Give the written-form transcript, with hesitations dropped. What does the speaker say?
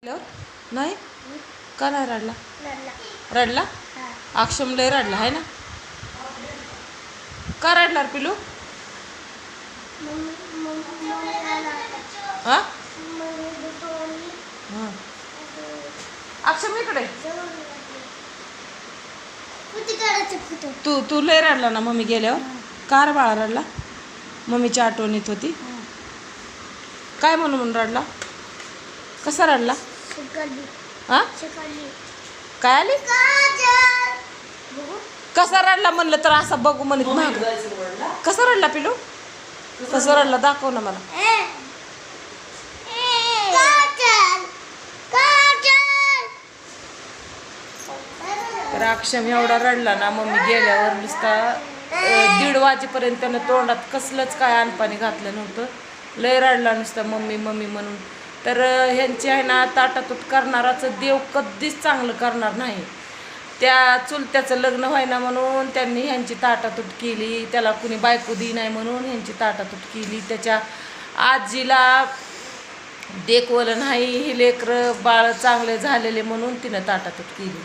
hello नाही का नाही रडला रडला अक्षम लय रडला आहे ना का रडणार पिलू हा अक्षम इकडे तू तू लय रडला ना मम्मी गेल्यावर का रे बाळा रडला मम्मीची आठवण येत होती काय म्हणून रडला कसा रडला हा काय आली कसा रडला म्हणलं तर असा बघू म्हणत माग कसा रडला पिलू कसा रडला दाखव ना मला तर अक्षम एवढा रडला ना मम्मी गेल्यावर नुसता 1:30 वाजेपर्यंत त्यानं तोंडात कसलंच काय अनपाणी घातलं नव्हतं लय रडला नुसता मम्मी मम्मी म्हणून तर ह्यांची आहे ना ताटातूट करणाराचं देव कधीच चांगलं करणार नाही त्या चुलत्याचं लग्न व्हायना म्हणून त्यांनी ह्यांची ताटातूट केली त्याला कुणी बायको दी नाही म्हणून ह्यांची ताटातूट केली त्याच्या आजीला देखवलं नाही ही लेकरं बाळ चांगले झालेले म्हणून तिनं ताटातूट केली